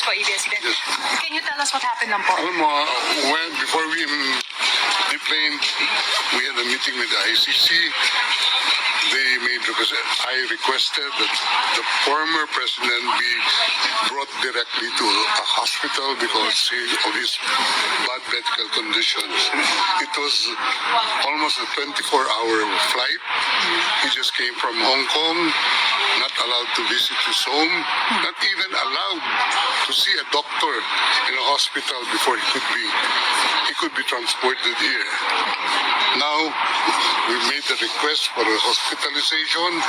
po, ABS-CBN. Yes. Can you tell us what happened lang po? Alam mo, before we deplaned, we had a meeting with the ICC. I requested that the former president be brought directly to a hospital because of his bad medical conditions. It was almost a 24-hour flight. He just came from Hong Kong, not allowed to visit his home, not even allowed to see a doctor in a hospital before he could be transported here. Now, we made the request for a hospitalization,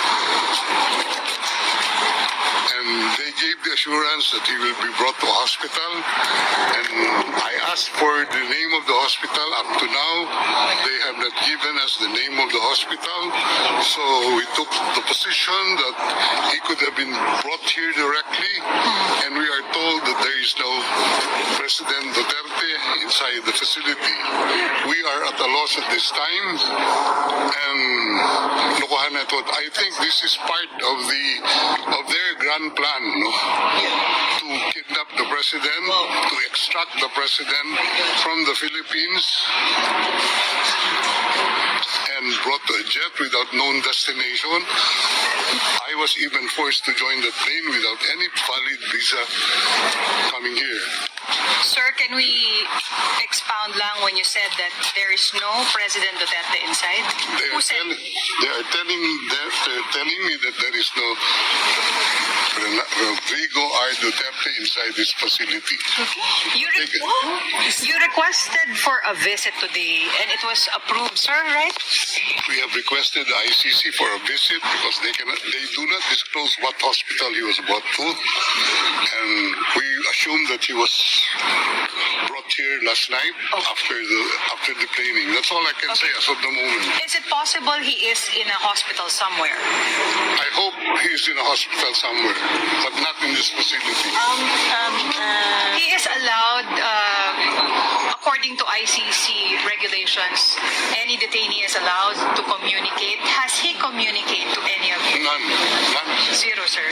and they gave the assurance that he will be brought to a hospital. And I asked for the name of the hospital. Up to now, they have not given us the name of the hospital. So we took the position that he could have been brought here directly, and we are told that there is no President Duterte inside the facility. We are at a loss at this time, and lokohan na ito. I think this is part of their grand plan, no? To kidnap the president, to extract the president from the Philippines, and brought to a jet without known destination. I was even forced to join the plane without any valid visa coming here. Sir, can we expound lang when you said that there is no President Duterte inside? Who said? They are telling me that there is no Rodrigo R. Duterte inside this facility. You requested for a visit today and it was approved, sir, right? We have requested the ICC for a visit because they do not disclose what hospital he was brought to, and we assume that he was brought here last night after the planing. That's all I can say as of the moment. Is it possible he is in a hospital somewhere? I hope he is in a hospital somewhere, but not in this facility. He is allowed, according to ICC regulations, any detainee is allowed to communicate. Has he communicated to any of you? None. Zero, sir.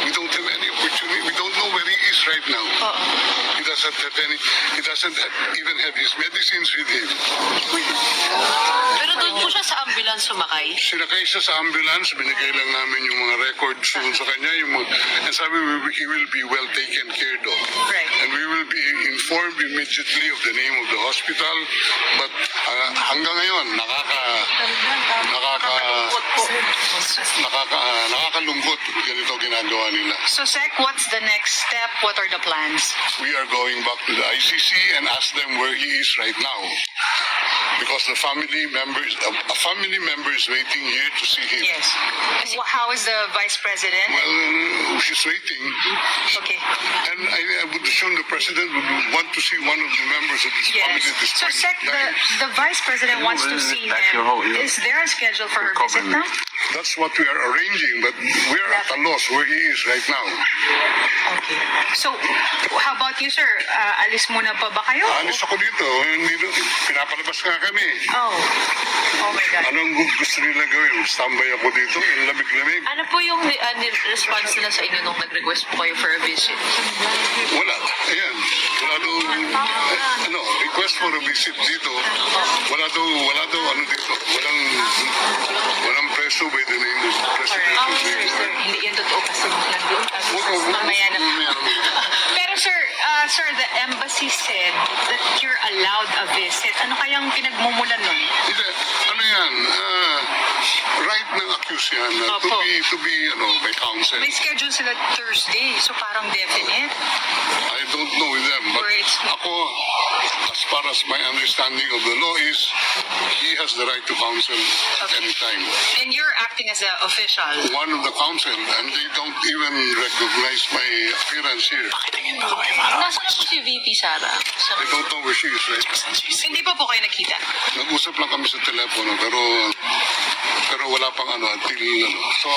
We don't have any opportunity. We don't know where he is right now. He doesn't even have his medicines with him. Pero doon po siya sa ambulance sumakay? Sinakay siya sa ambulance, binigay lang namin yung mga records sa kanya, and sabi he will be well taken care of. Right. And we will be informed immediately of the name of the hospital, but hanggang ngayon, nakakalungkot ganito ginagawa nila. So, Sec, what's the next step? What are the plans? We are going back to the ICC and ask them where he is right now. Because a family member is waiting here to see him. Yes. How is the Vice President? Well, she's waiting. Okay. And I would assume the President would want to see one of the members of this family Yes. at this So, point Sec, in time. the Vice President wants to see him. Is there a schedule for her visit now? That's what we are arranging, but we are at a loss where he is right now. Okay. So, how about you, sir? Alis muna pa ba kayo? Alis ako dito. Pinapalabas nga kami. Oh my God. Anong gusto nila gawin? Standby ako dito. Ang lamig-lamig. Ano po yung response nila sa inyo nung nag-request po kayo for a visit? Wala. Ayan. Wala daw, request for a visit dito. Wala daw, ano dito. Walang preso by the name of President Rodrigo. Hindi yan totoo kasi nandun kami. Mamaya na. Pero sir, the embassy said that you're allowed a visit. Ano kayang pinagmumulan nun? Hindi. Ano yan? Right ng accused yan. To be, by counsel. May schedule sila Thursday, so parang definite. I don't know with them, but ako, as far as my understanding of the law is, he has the right to counsel at any time. And you're acting as an official. One of the counsel, and they don't even recognize my appearance here. Nasaan po si VP Sara? I don't know where she is right now. Hindi pa po kayo nakita. Nag-usap lang kami sa telepono, pero wala pang until. So,